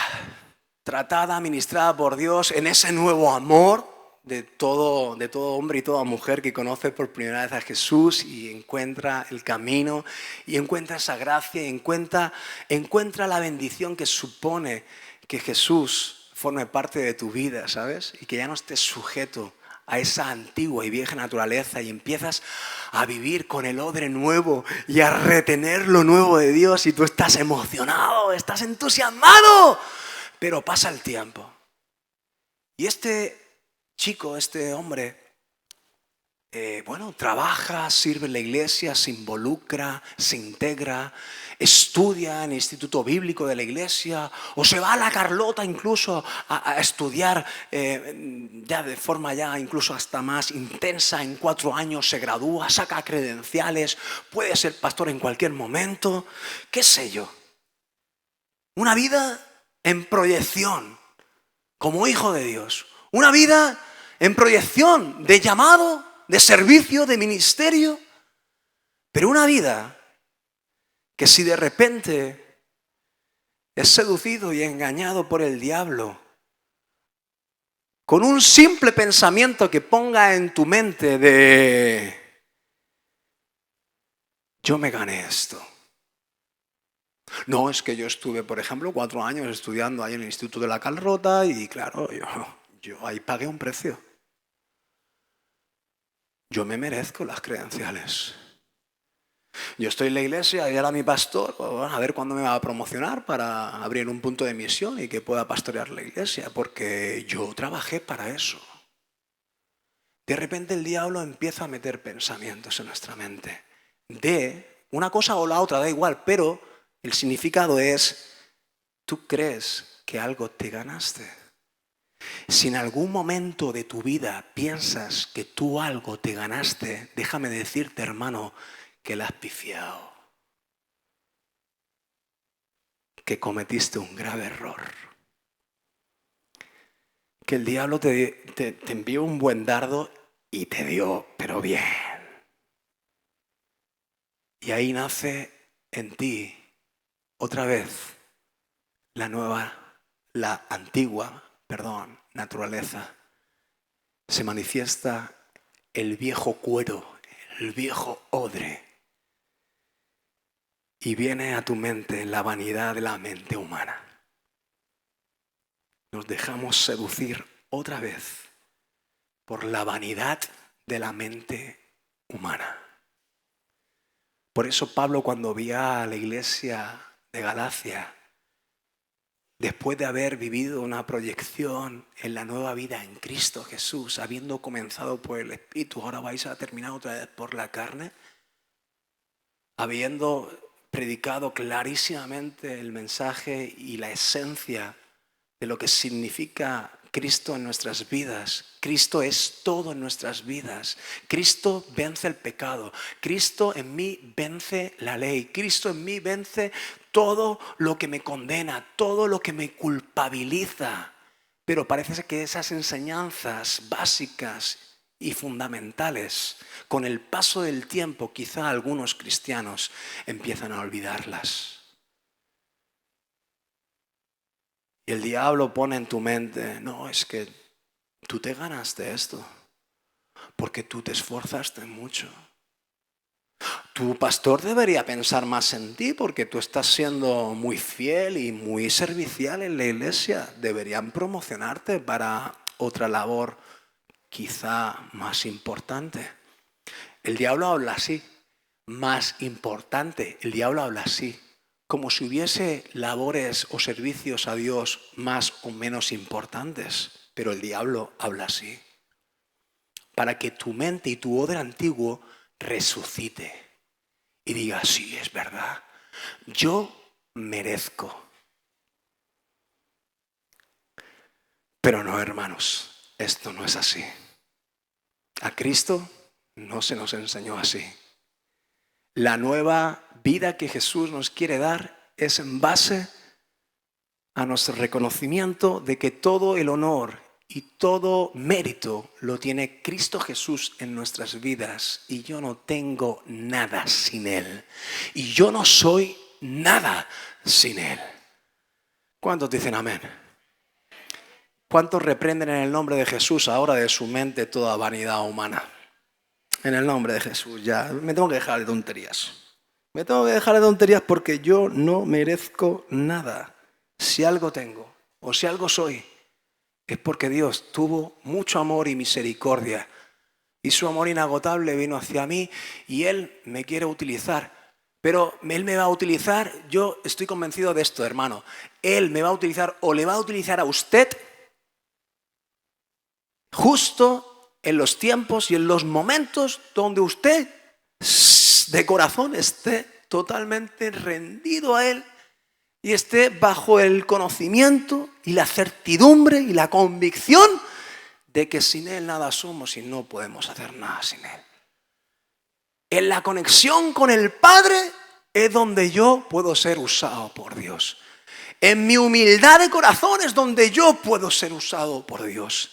tratada, ministrada por Dios en ese nuevo amor de todo hombre y toda mujer que conoce por primera vez a Jesús y encuentra el camino y encuentra esa gracia y encuentra la bendición que supone que Jesús forme parte de tu vida, ¿sabes? Y que ya no estés sujeto a esa antigua y vieja naturaleza y empiezas a vivir con el odre nuevo y a retener lo nuevo de Dios y tú estás emocionado, estás entusiasmado, pero pasa el tiempo. Y este chico, este hombre, trabaja, sirve en la iglesia, se involucra, se integra, estudia en el instituto bíblico de la iglesia o se va a la Carlota incluso a estudiar ya de forma ya incluso hasta más intensa, en 4 años se gradúa, saca credenciales, puede ser pastor en cualquier momento, qué sé yo. Una vida en proyección como hijo de Dios, una vida en proyección de llamado, de servicio, de ministerio, pero una vida que si de repente es seducido y engañado por el diablo, con un simple pensamiento que ponga en tu mente de yo me gané esto. No, es que yo estuve, por ejemplo, 4 años estudiando ahí en el Instituto de la Carlota y claro, yo ahí pagué un precio. Yo me merezco las credenciales. Yo estoy en la iglesia y ahora mi pastor, a ver cuándo me va a promocionar para abrir un punto de misión y que pueda pastorear la iglesia, porque yo trabajé para eso. De repente el diablo empieza a meter pensamientos en nuestra mente. De una cosa o la otra, da igual, pero el significado es, ¿tú crees que algo te ganaste? Si en algún momento de tu vida piensas que tú algo te ganaste, déjame decirte, hermano, que la has pifiado, que cometiste un grave error, que el diablo te envió un buen dardo y te dio, pero bien. Y ahí nace en ti otra vez la antigua naturaleza. Se manifiesta el viejo cuero, el viejo odre. Y viene a tu mente la vanidad de la mente humana. Nos dejamos seducir otra vez por la vanidad de la mente humana. Por eso Pablo, cuando veía a la iglesia de Galacia, después de haber vivido una proyección en la nueva vida en Cristo Jesús, habiendo comenzado por el Espíritu, ahora vais a terminar otra vez por la carne, habiendo predicado clarísimamente el mensaje y la esencia de lo que significa Cristo en nuestras vidas. Cristo es todo en nuestras vidas. Cristo vence el pecado. Cristo en mí vence la ley. Cristo en mí vence todo lo que me condena, todo lo que me culpabiliza. Pero parece que esas enseñanzas básicas y fundamentales, con el paso del tiempo, quizá algunos cristianos empiezan a olvidarlas. Y el diablo pone en tu mente, no, es que tú te ganaste esto, porque tú te esforzaste mucho. Tu pastor debería pensar más en ti, porque tú estás siendo muy fiel y muy servicial en la iglesia. Deberían promocionarte para otra labor quizá más importante. El diablo habla así, más importante, el diablo habla así, como si hubiese labores o servicios a Dios más o menos importantes, pero el diablo habla así, para que tu mente y tu odre antiguo resucite y diga, sí, es verdad, yo merezco. Pero no, hermanos, esto no es así. A Cristo no se nos enseñó así. La nueva vida que Jesús nos quiere dar es en base a nuestro reconocimiento de que todo el honor y todo mérito lo tiene Cristo Jesús en nuestras vidas. Y yo no tengo nada sin Él. Y yo no soy nada sin Él. ¿Cuántos dicen amén? ¿Cuántos reprenden en el nombre de Jesús ahora de su mente toda vanidad humana? En el nombre de Jesús, ya me tengo que dejar de tonterías. Me tengo que dejar de tonterías porque yo no merezco nada. Si algo tengo o si algo soy, es porque Dios tuvo mucho amor y misericordia. Y su amor inagotable vino hacia mí y Él me quiere utilizar. Pero Él me va a utilizar, yo estoy convencido de esto, hermano. Él me va a utilizar o le va a utilizar a usted justo en los tiempos y en los momentos donde usted de corazón esté totalmente rendido a Él y esté bajo el conocimiento y la certidumbre y la convicción de que sin Él nada somos y no podemos hacer nada sin Él. En la conexión con el Padre es donde yo puedo ser usado por Dios. En mi humildad de corazón es donde yo puedo ser usado por Dios.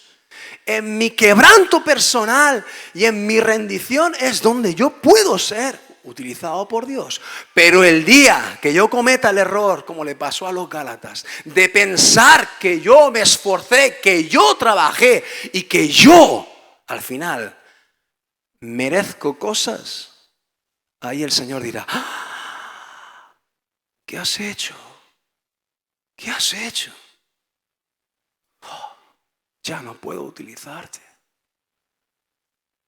En mi quebranto personal y en mi rendición es donde yo puedo ser utilizado por Dios. Pero el día que yo cometa el error, como le pasó a los Gálatas, de pensar que yo me esforcé, que yo trabajé y que yo, al final, merezco cosas, ahí el Señor dirá, ¿qué has hecho? ¿Qué has hecho? Ya no puedo utilizarte.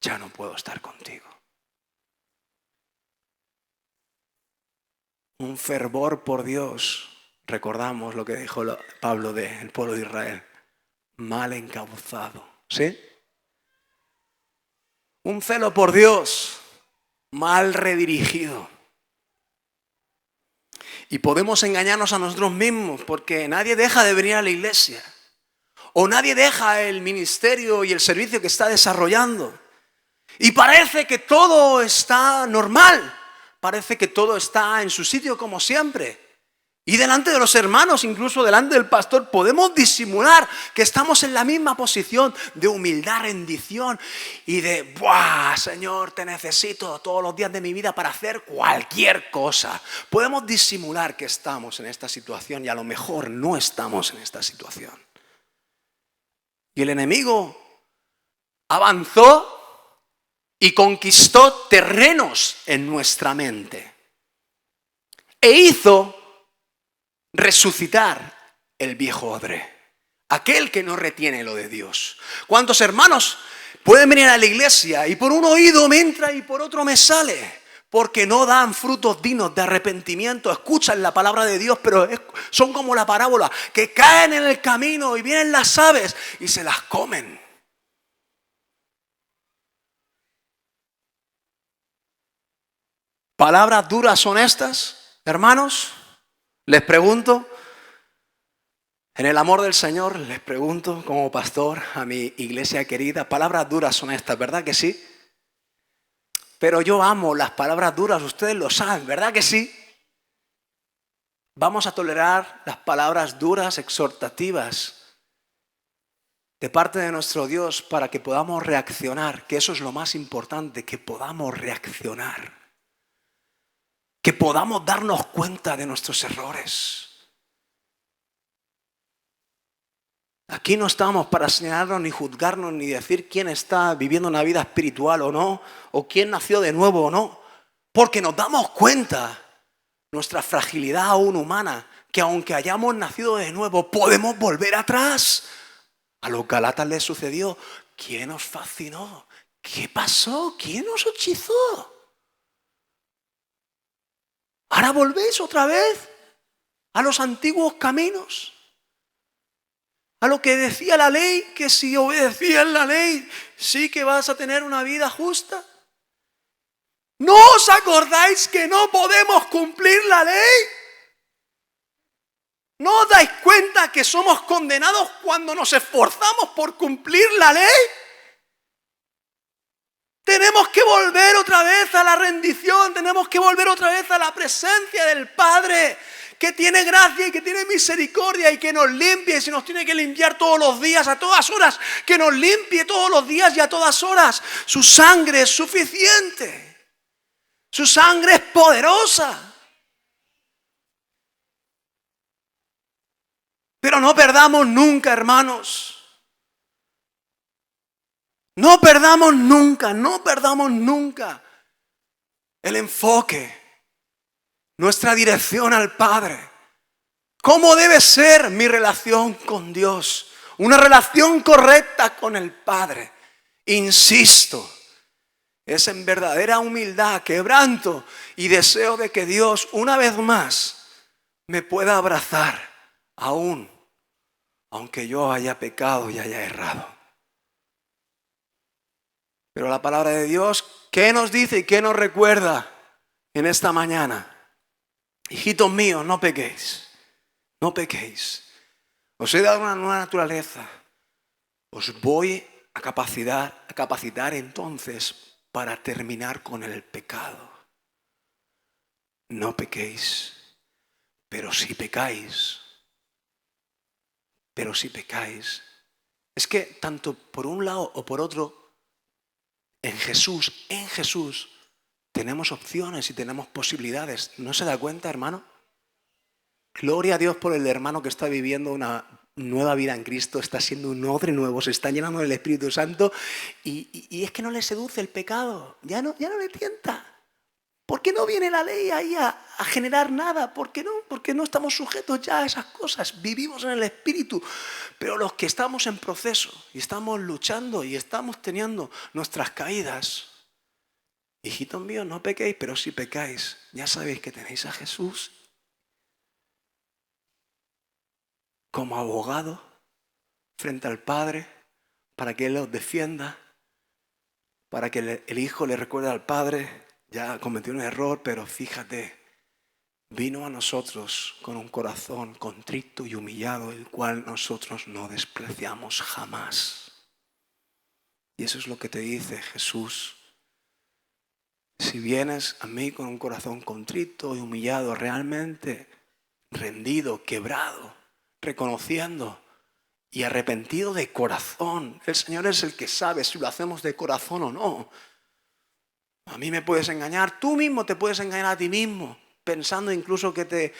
Ya no puedo estar contigo. Un fervor por Dios. Recordamos lo que dijo Pablo del pueblo de Israel. Mal encauzado. ¿Sí? Un celo por Dios. Mal redirigido. Y podemos engañarnos a nosotros mismos porque nadie deja de venir a la iglesia. O nadie deja el ministerio y el servicio que está desarrollando. Y parece que todo está normal. Parece que todo está en su sitio como siempre. Y delante de los hermanos, incluso delante del pastor, podemos disimular que estamos en la misma posición de humildad, rendición y de, ¡buah, Señor, te necesito todos los días de mi vida para hacer cualquier cosa! Podemos disimular que estamos en esta situación y a lo mejor no estamos en esta situación. Y el enemigo avanzó y conquistó terrenos en nuestra mente. E hizo resucitar el viejo odre, aquel que no retiene lo de Dios. ¿Cuántos hermanos pueden venir a la iglesia y por un oído me entra y por otro me sale? Porque no dan frutos dignos de arrepentimiento, escuchan la palabra de Dios, pero son como la parábola, que caen en el camino y vienen las aves y se las comen. ¿Palabras duras son estas, hermanos? Les pregunto, en el amor del Señor, les pregunto como pastor a mi iglesia querida, palabras duras son estas, ¿verdad que sí? Pero yo amo las palabras duras, ustedes lo saben, ¿verdad que sí? Vamos a tolerar las palabras duras, exhortativas, de parte de nuestro Dios para que podamos reaccionar, que eso es lo más importante, que podamos reaccionar. Que podamos darnos cuenta de nuestros errores. Aquí no estamos para señalarnos, ni juzgarnos, ni decir quién está viviendo una vida espiritual o no, o quién nació de nuevo o no, porque nos damos cuenta, nuestra fragilidad aún humana, que aunque hayamos nacido de nuevo, podemos volver atrás. A los Gálatas les sucedió. ¿Quién os fascinó? ¿Qué pasó? ¿Quién os hechizó? ¿Ahora volvéis otra vez a los antiguos caminos? A lo que decía la ley, que si obedecías la ley, sí que vas a tener una vida justa. ¿No os acordáis que no podemos cumplir la ley? ¿No os dais cuenta que somos condenados cuando nos esforzamos por cumplir la ley? Tenemos que volver otra vez a la rendición, tenemos que volver otra vez a la presencia del Padre, que tiene gracia y que tiene misericordia y que nos limpia, y si nos tiene que limpiar todos los días, a todas horas, que nos limpie todos los días y a todas horas. Su sangre es suficiente, su sangre es poderosa. Pero no perdamos nunca, hermanos. No perdamos nunca el enfoque, nuestra dirección al Padre. ¿Cómo debe ser mi relación con Dios? Una relación correcta con el Padre. Insisto, es en verdadera humildad, quebranto y deseo de que Dios una vez más me pueda abrazar, aunque yo haya pecado y haya errado. Pero la palabra de Dios, ¿qué nos dice y qué nos recuerda en esta mañana? Hijitos míos, no pequéis, no pequéis. Os he dado una nueva naturaleza. Os voy a capacitar entonces para terminar con el pecado. No pequéis, pero si pecáis, es que tanto por un lado o por otro, en Jesús tenemos opciones y tenemos posibilidades. ¿No se da cuenta, hermano? Gloria a Dios por el hermano que está viviendo una nueva vida en Cristo, está siendo un odre nuevo, se está llenando del Espíritu Santo y es que no le seduce el pecado, ya no le tienta. ¿Por qué no viene la ley ahí a generar nada? ¿Por qué no? Porque no estamos sujetos ya a esas cosas. Vivimos en el Espíritu. Pero los que estamos en proceso y estamos luchando y estamos teniendo nuestras caídas, hijitos míos, no pequéis, pero si pecáis, ya sabéis que tenéis a Jesús como abogado frente al Padre para que Él los defienda, para que el Hijo le recuerde al Padre. Ya cometió un error, pero fíjate, vino a nosotros con un corazón contrito y humillado, el cual nosotros no despreciamos jamás. Y eso es lo que te dice Jesús. Si vienes a mí con un corazón contrito y humillado, realmente rendido, quebrado, reconociendo y arrepentido de corazón, el Señor es el que sabe si lo hacemos de corazón o no. A mí me puedes engañar, tú mismo te puedes engañar a ti mismo, pensando incluso que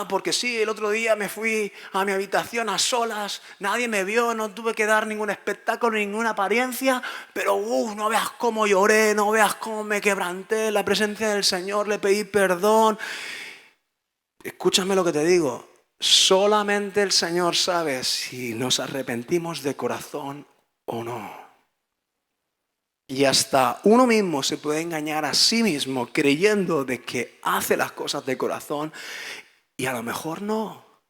porque sí, el otro día me fui a mi habitación a solas, nadie me vio, no tuve que dar ningún espectáculo, ninguna apariencia, pero no veas cómo lloré, no veas cómo me quebranté en la presencia del Señor, le pedí perdón. Escúchame lo que te digo, solamente el Señor sabe si nos arrepentimos de corazón o no. Y hasta uno mismo se puede engañar a sí mismo creyendo de que hace las cosas de corazón y a lo mejor no.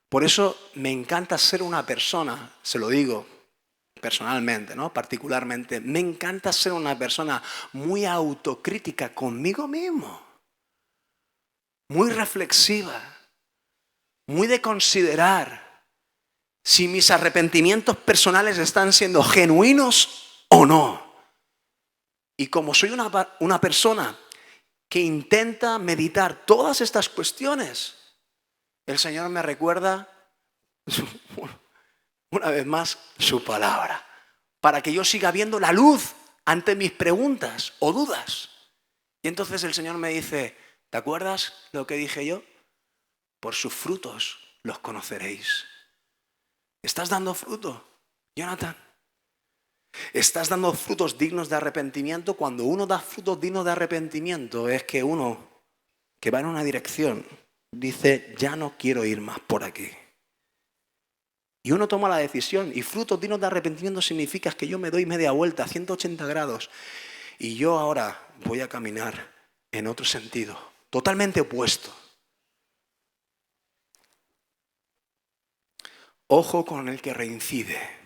Por eso me encanta ser una persona, se lo digo personalmente, ¿no? Particularmente, me encanta ser una persona muy autocrítica conmigo mismo, muy reflexiva, muy de considerar si mis arrepentimientos personales están siendo genuinos o no. Y como soy una persona que intenta meditar todas estas cuestiones, el Señor me recuerda una vez más su palabra, para que yo siga viendo la luz ante mis preguntas o dudas. Y entonces el Señor me dice, ¿te acuerdas lo que dije yo? Por sus frutos los conoceréis. ¿Estás dando fruto, Jonathan? ¿Estás dando frutos dignos de arrepentimiento? Cuando uno da frutos dignos de arrepentimiento es que uno que va en una dirección dice, ya no quiero ir más por aquí. Y uno toma la decisión, y frutos dignos de arrepentimiento significa que yo me doy media vuelta, 180 grados, y yo ahora voy a caminar en otro sentido, totalmente opuesto. Ojo con el que reincide.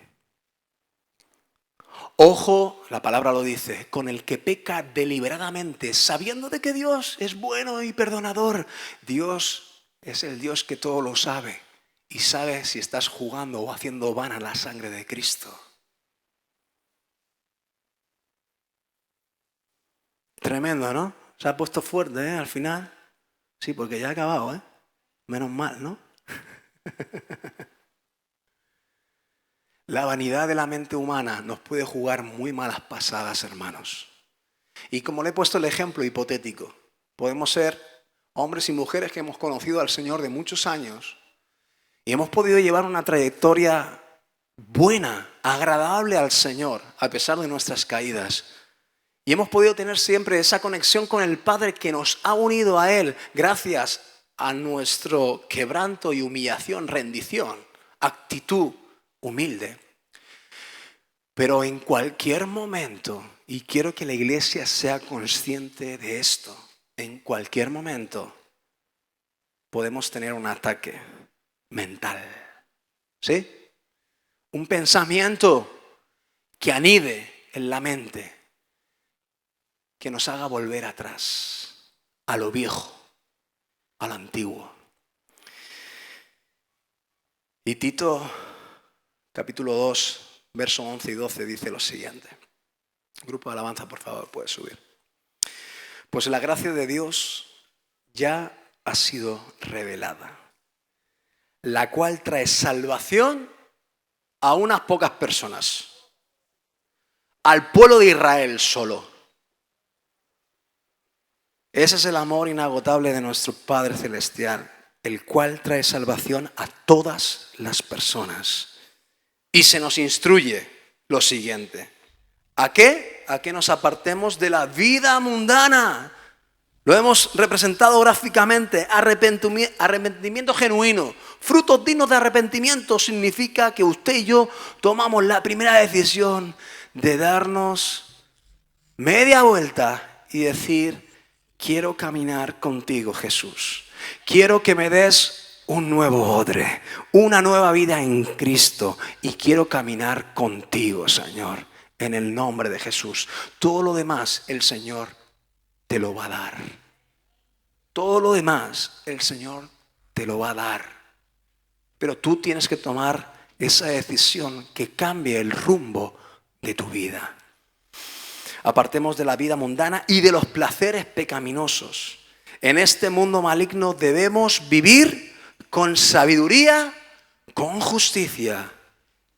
Ojo, la palabra lo dice, con el que peca deliberadamente, sabiendo de que Dios es bueno y perdonador. Dios es el Dios que todo lo sabe y sabe si estás jugando o haciendo vana la sangre de Cristo. Tremendo, ¿no? Se ha puesto fuerte, al final. Sí, porque ya ha acabado, Menos mal, ¿no? La vanidad de la mente humana nos puede jugar muy malas pasadas, hermanos. Y como le he puesto el ejemplo hipotético, podemos ser hombres y mujeres que hemos conocido al Señor de muchos años y hemos podido llevar una trayectoria buena, agradable al Señor, a pesar de nuestras caídas. Y hemos podido tener siempre esa conexión con el Padre que nos ha unido a Él gracias a nuestro quebranto y humillación, rendición, actitud humilde. Pero en cualquier momento, y quiero que la iglesia sea consciente de esto, en cualquier momento podemos tener un ataque mental. ¿Sí? Un pensamiento que anide en la mente que nos haga volver atrás, a lo viejo, a lo antiguo. Y Tito, capítulo 2, verso 11 y 12, dice lo siguiente. Grupo de alabanza, por favor, puede subir. Pues la gracia de Dios ya ha sido revelada, la cual trae salvación a unas pocas personas, al pueblo de Israel solo. Ese es el amor inagotable de nuestro Padre Celestial, el cual trae salvación a todas las personas. Y se nos instruye lo siguiente. ¿A qué? A que nos apartemos de la vida mundana. Lo hemos representado gráficamente. Arrepentimiento genuino. Frutos dignos de arrepentimiento significa que usted y yo tomamos la primera decisión de darnos media vuelta y decir: quiero caminar contigo, Jesús. Quiero que me des un nuevo odre, una nueva vida en Cristo. Y quiero caminar contigo, Señor, en el nombre de Jesús. Todo lo demás el Señor te lo va a dar. Todo lo demás el Señor te lo va a dar. Pero tú tienes que tomar esa decisión que cambie el rumbo de tu vida. Apartemos de la vida mundana y de los placeres pecaminosos. En este mundo maligno debemos vivir con sabiduría, con justicia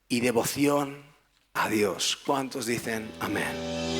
y devoción a Dios. ¿Cuántos dicen amén?